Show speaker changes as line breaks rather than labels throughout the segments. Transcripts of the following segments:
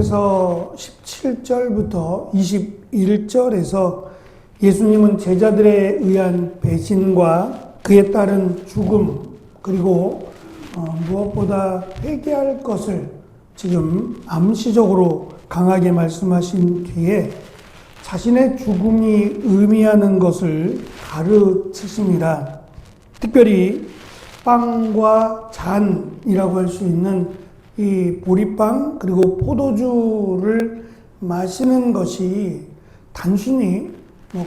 6장에서 17절부터 21절에서 예수님은 제자들에 의한 배신과 그에 따른 죽음, 그리고 무엇보다 회개할 것을 지금 암시적으로 강하게 말씀하신 뒤에 자신의 죽음이 의미하는 것을 가르치십니다. 특별히 빵과 잔이라고 할 수 있는 이 보리빵 그리고 포도주를 마시는 것이 단순히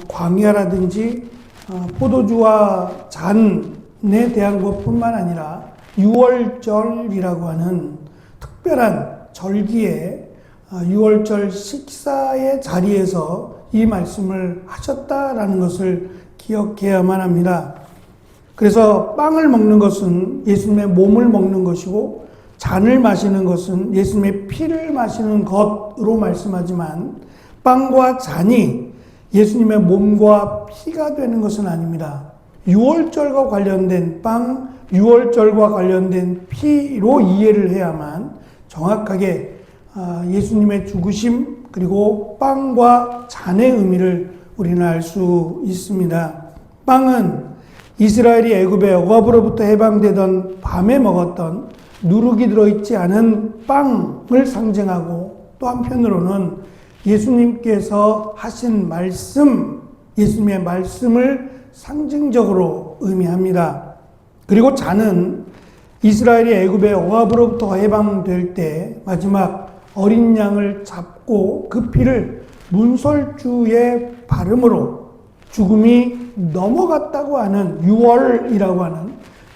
광야라든지 포도주와 잔에 대한 것뿐만 아니라 유월절이라고 하는 특별한 절기에 유월절 식사의 자리에서 이 말씀을 하셨다라는 것을 기억해야만 합니다. 그래서 빵을 먹는 것은 예수님의 몸을 먹는 것이고 잔을 마시는 것은 예수님의 피를 마시는 것으로 말씀하지만 빵과 잔이 예수님의 몸과 피가 되는 것은 아닙니다. 유월절과 관련된 빵, 유월절과 관련된 피로 이해를 해야만 정확하게 예수님의 죽으심 그리고 빵과 잔의 의미를 우리는 알 수 있습니다. 빵은 이스라엘이 애굽의 억압으로부터 해방되던 밤에 먹었던 누룩이 들어있지 않은 빵을 상징하고 또 한편으로는 예수님께서 하신 말씀, 예수님의 말씀을 상징적으로 의미합니다. 그리고 잔은 이스라엘이 애굽의 억압으로부터 해방될 때 마지막 어린 양을 잡고 그 피를 문설주에 바름으로 죽음이 넘어갔다고 하는 유월이라고 하는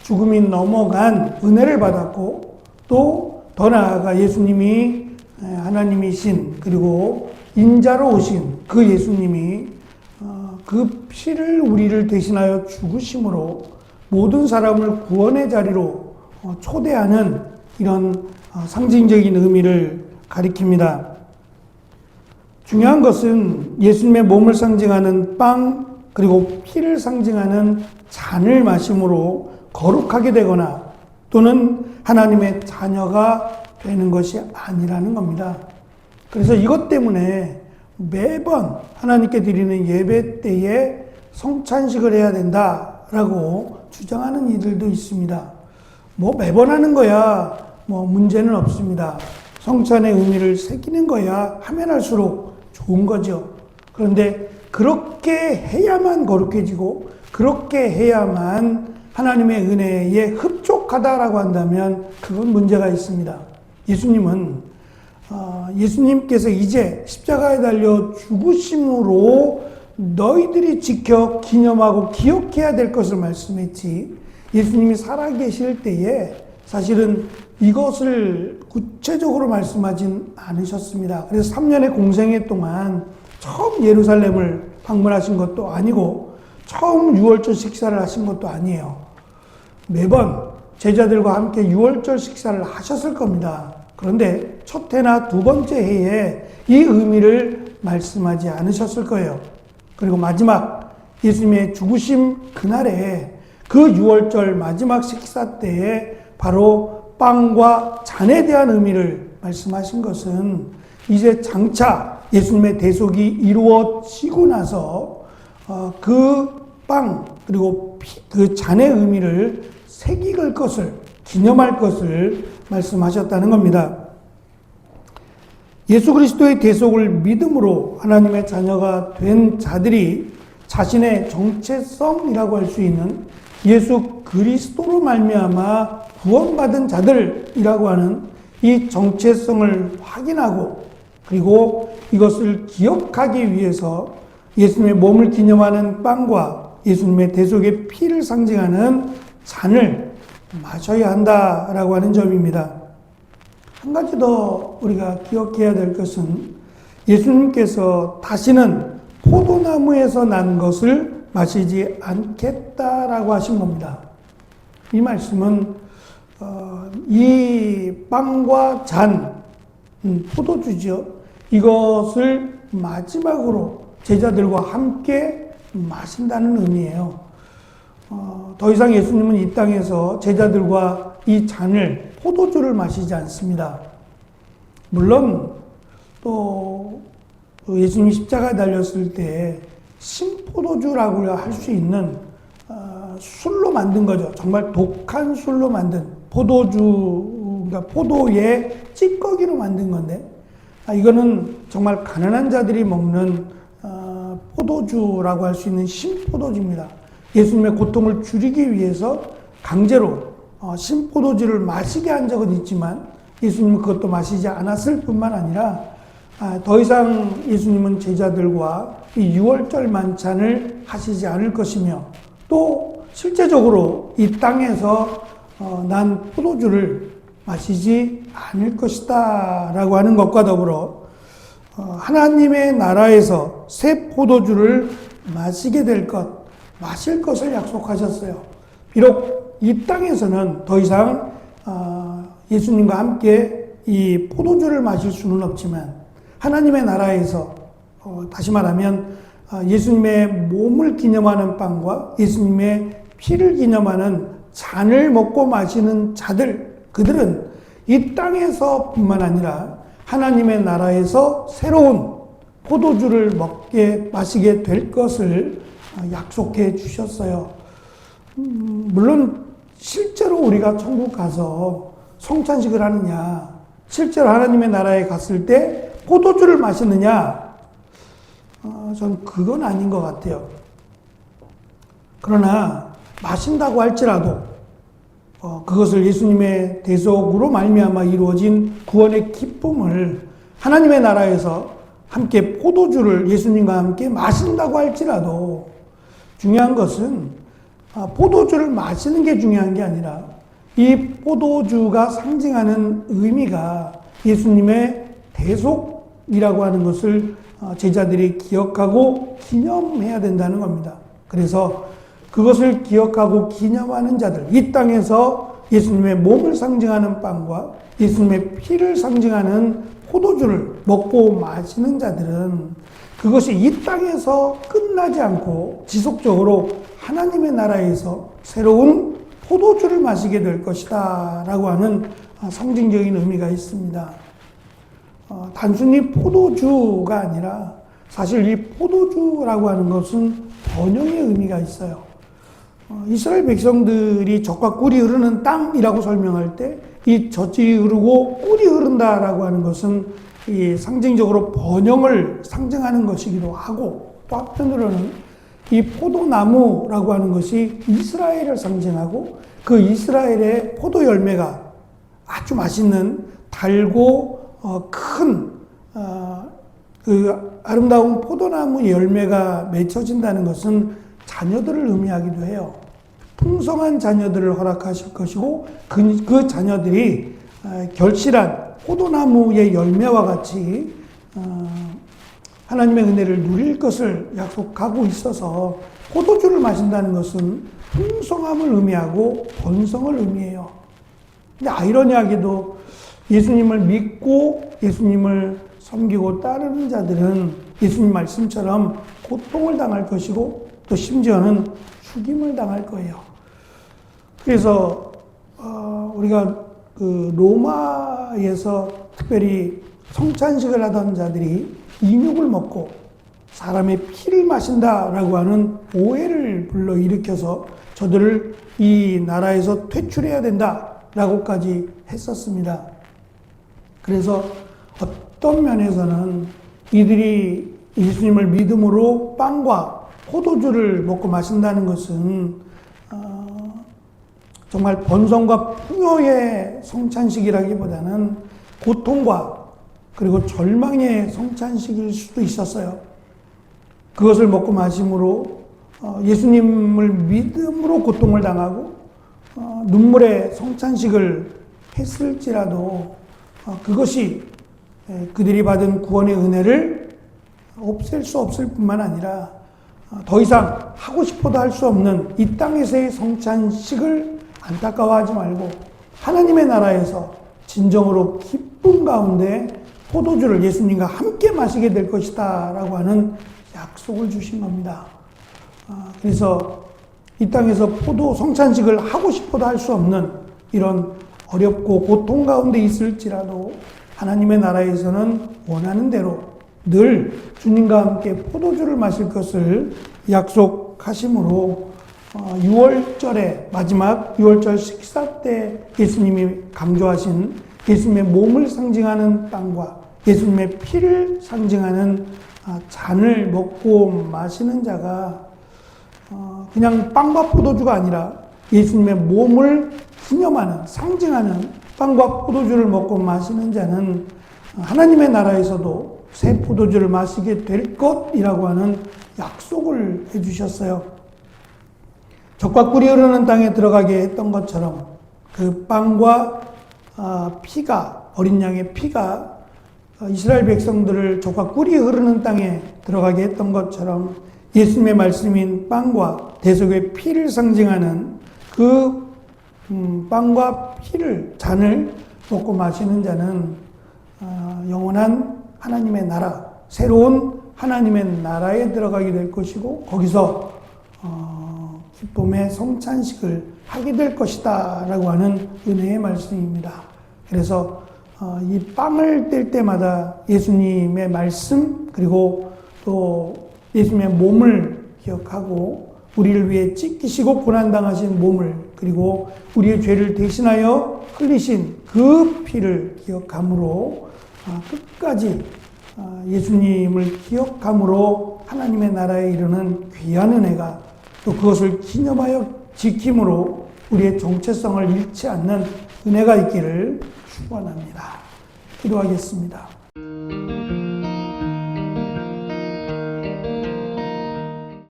죽음이 넘어간 은혜를 받았고 또 더 나아가 예수님이 하나님이신 그리고 인자로 오신 그 예수님이 그 피를 우리를 대신하여 죽으심으로 모든 사람을 구원의 자리로 초대하는 이런 상징적인 의미를 가리킵니다. 중요한 것은 예수님의 몸을 상징하는 빵 그리고 피를 상징하는 잔을 마심으로 거룩하게 되거나 또는 하나님의 자녀가 되는 것이 아니라는 겁니다. 그래서 이것 때문에 매번 하나님께 드리는 예배 때에 성찬식을 해야 된다라고 주장하는 이들도 있습니다. 매번 하는 거야 문제는 없습니다. 성찬의 의미를 새기는 거야 하면 할수록 좋은 거죠. 그런데 그렇게 해야만 거룩해지고 그렇게 해야만 하나님의 은혜에 흡족하다라고 한다면 그건 문제가 있습니다. 예수님께서 이제 십자가에 달려 죽으심으로 너희들이 지켜 기념하고 기억해야 될 것을 말씀했지 예수님이 살아계실 때에 사실은 이것을 구체적으로 말씀하진 않으셨습니다. 그래서 3년의 공생애 동안 처음 예루살렘을 방문하신 것도 아니고 처음 유월절 식사를 하신 것도 아니에요. 매번 제자들과 함께 유월절 식사를 하셨을 겁니다. 그런데 첫 해나 두 번째 해에 이 의미를 말씀하지 않으셨을 거예요. 그리고 마지막 예수님의 죽으심 그날에 그 유월절 마지막 식사 때에 바로 빵과 잔에 대한 의미를 말씀하신 것은 이제 장차 예수님의 대속이 이루어지고 나서 그 빵 그리고 그 잔의 의미를 새길 것을 기념할 것을 말씀하셨다는 겁니다. 예수 그리스도의 대속을 믿음으로 하나님의 자녀가 된 자들이 자신의 정체성이라고 할 수 있는 예수 그리스도로 말미암아 구원받은 자들이라고 하는 이 정체성을 확인하고 그리고 이것을 기억하기 위해서 예수님의 몸을 기념하는 빵과 예수님의 대속의 피를 상징하는 잔을 마셔야 한다라고 하는 점입니다. 한 가지 더 우리가 기억해야 될 것은 예수님께서 다시는 포도나무에서 난 것을 마시지 않겠다라고 하신 겁니다. 이 말씀은 이 빵과 잔, 포도주죠. 이것을 마지막으로 제자들과 함께 마신다는 의미예요. 더 이상 예수님은 이 땅에서 제자들과 이 잔을 포도주를 마시지 않습니다. 물론 또 예수님이 십자가에 달렸을 때 신포도주라고 할 수 있는 술로 만든 거죠. 정말 독한 술로 만든 포도주, 그러니까 포도의 찌꺼기로 만든 건데, 이거는 정말 가난한 자들이 먹는 포도주라고 할 수 있는 신포도주입니다. 예수님의 고통을 줄이기 위해서 강제로 신포도주를 마시게 한 적은 있지만 예수님은 그것도 마시지 않았을 뿐만 아니라 더 이상 예수님은 제자들과 이 6월절 만찬을 하시지 않을 것이며, 또 실제적으로 이 땅에서 난 포도주를 마시지 않을 것이다 라고 하는 것과 더불어 하나님의 나라에서 새 포도주를 마시게 될 것, 마실 것을 약속하셨어요. 비록 이 땅에서는 더 이상 예수님과 함께 이 포도주를 마실 수는 없지만 하나님의 나라에서 다시 말하면 예수님의 몸을 기념하는 빵과 예수님의 피를 기념하는 잔을 먹고 마시는 자들, 그들은 이 땅에서 뿐만 아니라 하나님의 나라에서 새로운 포도주를 마시게 될 것을 약속해 주셨어요. 물론 실제로 우리가 천국 가서 성찬식을 하느냐, 실제로 하나님의 나라에 갔을 때 포도주를 마시느냐, 전 그건 아닌 것 같아요. 그러나 마신다고 할지라도 그것을 예수님의 대속으로 말미암아 이루어진 구원의 기쁨을 하나님의 나라에서 함께 포도주를 예수님과 함께 마신다고 할지라도 중요한 것은 포도주를 마시는 게 중요한 게 아니라 이 포도주가 상징하는 의미가 예수님의 대속이라고 하는 것을 제자들이 기억하고 기념해야 된다는 겁니다. 그래서 그것을 기억하고 기념하는 자들, 이 땅에서 예수님의 몸을 상징하는 빵과 예수님의 피를 상징하는 포도주를 먹고 마시는 자들은 그것이 이 땅에서 끝나지 않고 지속적으로 하나님의 나라에서 새로운 포도주를 마시게 될 것이다 라고 하는 상징적인 의미가 있습니다. 단순히 포도주가 아니라 사실 이 포도주라고 하는 것은 번영의 의미가 있어요. 이스라엘 백성들이 젖과 꿀이 흐르는 땅이라고 설명할 때 이 젖이 흐르고 꿀이 흐른다라고 하는 것은 이 상징적으로 번영을 상징하는 것이기도 하고, 또 한편으로는 이 포도나무라고 하는 것이 이스라엘을 상징하고 그 이스라엘의 포도 열매가 아주 맛있는 달고 큰 그 아름다운 포도나무 열매가 맺혀진다는 것은 자녀들을 의미하기도 해요. 풍성한 자녀들을 허락하실 것이고 그 자녀들이 결실한 포도나무의 열매와 같이 하나님의 은혜를 누릴 것을 약속하고 있어서 포도주를 마신다는 것은 풍성함을 의미하고 번성을 의미해요. 근데 아이러니하게도 예수님을 믿고 예수님을 섬기고 따르는 자들은 예수님 말씀처럼 고통을 당할 것이고 또 심지어는 죽임을 당할 거예요. 그래서 우리가 그 로마에서 특별히 성찬식을 하던 자들이 인육을 먹고 사람의 피를 마신다라고 하는 오해를 불러일으켜서 저들을 이 나라에서 퇴출해야 된다라고까지 했었습니다. 그래서 어떤 면에서는 이들이 예수님을 믿음으로 빵과 포도주를 먹고 마신다는 것은 정말 번성과 풍요의 성찬식이라기보다는 고통과 그리고 절망의 성찬식일 수도 있었어요. 그것을 먹고 마심으로 예수님을 믿음으로 고통을 당하고 눈물의 성찬식을 했을지라도 그것이 그들이 받은 구원의 은혜를 없앨 수 없을 뿐만 아니라 더 이상 하고 싶어도 할 수 없는 이 땅에서의 성찬식을 안타까워하지 말고 하나님의 나라에서 진정으로 기쁨 가운데 포도주를 예수님과 함께 마시게 될 것이다 라고 하는 약속을 주신 겁니다. 그래서 이 땅에서 성찬식을 하고 싶어도 할 수 없는 이런 어렵고 고통 가운데 있을지라도 하나님의 나라에서는 원하는 대로 늘 주님과 함께 포도주를 마실 것을 약속하심으로 6월절에 마지막 6월절 식사 때 예수님이 강조하신 예수님의 몸을 상징하는 빵과 예수님의 피를 상징하는 잔을 먹고 마시는 자가 그냥 빵과 포도주가 아니라 예수님의 몸을 기념하는 상징하는 빵과 포도주를 먹고 마시는 자는 하나님의 나라에서도 새 포도주를 마시게 될 것이라고 하는 약속을 해주셨어요. 젖과 꿀이 흐르는 땅에 들어가게 했던 것처럼 그 빵과 피가, 어린 양의 피가 이스라엘 백성들을 젖과 꿀이 흐르는 땅에 들어가게 했던 것처럼 예수님의 말씀인 빵과 대속의 피를 상징하는 그 빵과 피를, 잔을 먹고 마시는 자는 영원한 하나님의 나라, 새로운 하나님의 나라에 들어가게 될 것이고 거기서 기쁨의 성찬식을 하게 될 것이다 라고 하는 은혜의 말씀입니다. 그래서 이 빵을 뗄 때마다 예수님의 말씀 그리고 또 예수님의 몸을 기억하고 우리를 위해 찢기시고 고난당하신 몸을 그리고 우리의 죄를 대신하여 흘리신 그 피를 기억함으로 끝까지 예수님을 기억함으로 하나님의 나라에 이르는 귀한 은혜가 또 그것을 기념하여 지킴으로 우리의 정체성을 잃지 않는 은혜가 있기를 축원합니다. 기도하겠습니다.